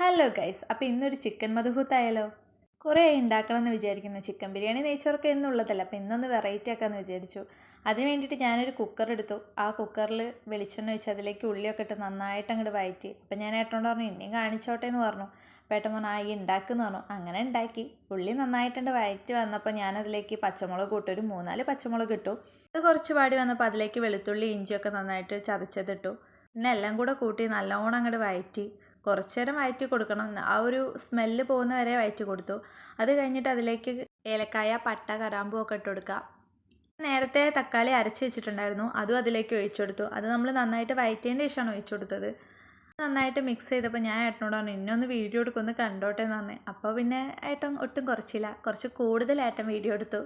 Hello guys, അപ്പോൾ ഇന്നൊരു chicken മധുഹൂത്തായാലോ? കുറേ ഉണ്ടാക്കണമെന്ന് വിചാരിക്കുന്നു. ചിക്കൻ ബിരിയാണി നെയ്ച്ചോറൊക്കെ എന്നുള്ളതല്ല, അപ്പോൾ ഇന്നൊന്ന് വെറൈറ്റി ആക്കാമെന്ന് വിചാരിച്ചു. അതിന് വേണ്ടിയിട്ട് ഞാനൊരു കുക്കർ എടുത്തു. ആ കുക്കറിൽ വെളിച്ചെണ്ണ ഒഴിച്ച് അതിലേക്ക് ഉള്ളിയൊക്കെ ഇട്ട് നന്നായിട്ട് അങ്ങോട്ട് വഴറ്റി. അപ്പോൾ ഞാൻ ഏട്ടനോട് പറഞ്ഞു ഇനിയും കാണിച്ചോട്ടെ എന്ന് പറഞ്ഞു. അപ്പോൾ ഏട്ടൻ പറഞ്ഞു ഈ ഉണ്ടാക്കുമെന്ന് പറഞ്ഞു. അങ്ങനെ ഉണ്ടാക്കി. ഉള്ളി നന്നായിട്ടുണ്ട് വഴറ്റി വന്നപ്പോൾ ഞാനതിലേക്ക് പച്ചമുളക് ഇട്ടു. ഒരു 3-4 പച്ചമുളക് ഇട്ടു. അത് കുറച്ച് വാടി വന്നപ്പോൾ അതിലേക്ക് വെളുത്തുള്ളി ഇഞ്ചിയൊക്കെ നന്നായിട്ട് ചതച്ചതിട്ടു. പിന്നെ എല്ലാം കൂടെ കൂട്ടി നല്ലോണം അങ്ങോട്ട് വഴറ്റി. കുറച്ച് നേരം വഴറ്റി കൊടുക്കണം. ആ ഒരു സ്മെല്ല് പോകുന്ന വരെ വഴറ്റി കൊടുത്തു. അത് കഴിഞ്ഞിട്ട് അതിലേക്ക് ഏലക്കായ, പട്ട, കറാമ്പൂ ഒക്കെ ഇട്ട് കൊടുക്കുക. നേരത്തെ തക്കാളി അരച്ച് വെച്ചിട്ടുണ്ടായിരുന്നു, അതും അതിലേക്ക് ഒഴിച്ചു കൊടുത്തു. അത് നമ്മൾ നന്നായിട്ട് വഴറ്റിയതിൻ്റെ ശേഷമാണ് ഒഴിച്ചു കൊടുത്തത്. നന്നായിട്ട് മിക്സ് ചെയ്തപ്പോൾ ഞാൻ ഏട്ടനോട് പറഞ്ഞു ഇന്നൊന്ന് വീഡിയോ എടുക്കൊന്ന് കണ്ടോട്ടെ എന്ന് പറഞ്ഞു. അപ്പോൾ പിന്നെ ഏട്ടൻ ഒട്ടും കുറച്ചില്ല, കുറച്ച് കൂടുതൽ ഏട്ടൻ വീഡിയോ എടുത്തു.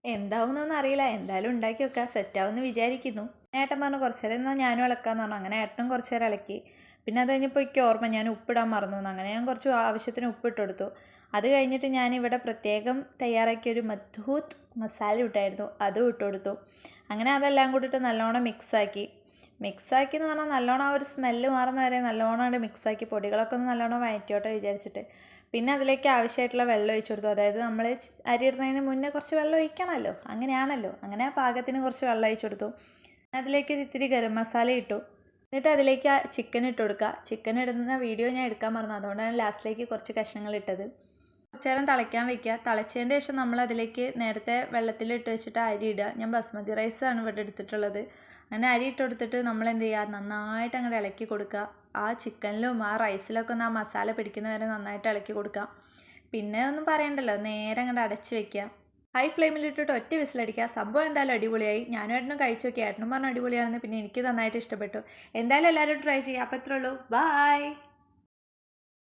എന്താവുന്നൊന്നും അറിയില്ല, എന്തായാലും ഉണ്ടാക്കി വെക്കുക, സെറ്റാവുമെന്ന് വിചാരിക്കുന്നു. ഏട്ടൻ പറഞ്ഞു കുറച്ച് നേരം എന്നാൽ ഞാനും ഇളക്കാമെന്ന് പറഞ്ഞു. അങ്ങനെ ഏട്ടനും കുറച്ച് നേരം ഇളക്കി. പിന്നെ അത് കഴിഞ്ഞപ്പോൾ എനിക്ക് ഓർമ്മ ഞാൻ ഉപ്പിടാൻ മറന്നു എന്ന്. അങ്ങനെ ഞാൻ കുറച്ച് ആവശ്യത്തിന് ഉപ്പിട്ട് കൊടുത്തു. അത് കഴിഞ്ഞിട്ട് ഞാനിവിടെ പ്രത്യേകം തയ്യാറാക്കിയൊരു മധൂത്ത് മസാല ഇട്ടായിരുന്നു, അതും ഇട്ട് കൊടുത്തു. അങ്ങനെ അതെല്ലാം കൂടിയിട്ട് നല്ലോണം മിക്സാക്കി എന്ന് പറഞ്ഞാൽ നല്ലോണം ആ ഒരു സ്മെല്ല് മാറുന്ന വരെ നല്ലോണം അവിടെ മിക്സാക്കി. പൊടികളൊക്കെ ഒന്ന് നല്ലോണം വഴറ്റിയോട്ടെ വിചാരിച്ചിട്ട് പിന്നെ അതിലേക്ക് ആവശ്യമായിട്ടുള്ള വെള്ളം ഒഴിച്ചു കൊടുത്തു. അതായത് നമ്മൾ അരി ഇടുന്നതിന് മുന്നേ കുറച്ച് വെള്ളം ഒഴിക്കണമല്ലോ, അങ്ങനെയാണല്ലോ. അങ്ങനെ ആ പാകത്തിന് കുറച്ച് വെള്ളം ഒഴിച്ചു കൊടുത്തു. അതിലേക്ക് ഇത്തിരി ഗരം മസാല ഇട്ടു. എന്നിട്ട് അതിലേക്ക് ആ ചിക്കൻ ഇട്ട് കൊടുക്കുക. ചിക്കൻ ഇടുന്ന വീഡിയോ ഞാൻ എടുക്കാൻ മറന്നു, അതുകൊണ്ടാണ് ലാസ്റ്റിലേക്ക് കുറച്ച് കഷ്ണങ്ങൾ ഇട്ടത്. കുറച്ച് നേരം തിളയ്ക്കാൻ വയ്ക്കുക. തിളച്ചതിൻ്റെ ശേഷം നമ്മൾ അതിലേക്ക് നേരത്തെ വെള്ളത്തിലിട്ട് വെച്ചിട്ട് അരി ഇടുക. ഞാൻ ബസ്മതി റൈസാണ് ഇവിടെ എടുത്തിട്ടുള്ളത്. അങ്ങനെ അരി ഇട്ട് കൊടുത്തിട്ട് നമ്മൾ എന്ത് ചെയ്യുക, നന്നായിട്ട് അങ്ങോട്ട് ഇളക്കി കൊടുക്കുക. ആ ചിക്കനിലും ആ റൈസിലൊക്കെ ഒന്ന് ആ മസാല പിടിക്കുന്ന വരെ നന്നായിട്ട് ഇളക്കി കൊടുക്കുക. പിന്നെ ഒന്നും പറയണ്ടല്ലോ, നേരെ അങ്ങോട്ട് അടച്ച് വെക്കുക. ഹൈ ഫ്ലെയിമിലിട്ടിട്ട് ഒറ്റ വിസിലടിക്കുക. സംഭവം എന്തായാലും അടിപൊളിയായി. ഞാനും ഏട്ടനും കഴിച്ചു നോക്കി. ഏട്ടനും പറഞ്ഞു അടിപൊളിയാണെന്ന്. പിന്നെ എനിക്ക് നന്നായിട്ട് ഇഷ്ടപ്പെട്ടു. എന്തായാലും എല്ലാവരും ട്രൈ ചെയ്യുക. അപ്പോൾ ഇത്രേ ഉള്ളൂ. ബൈ.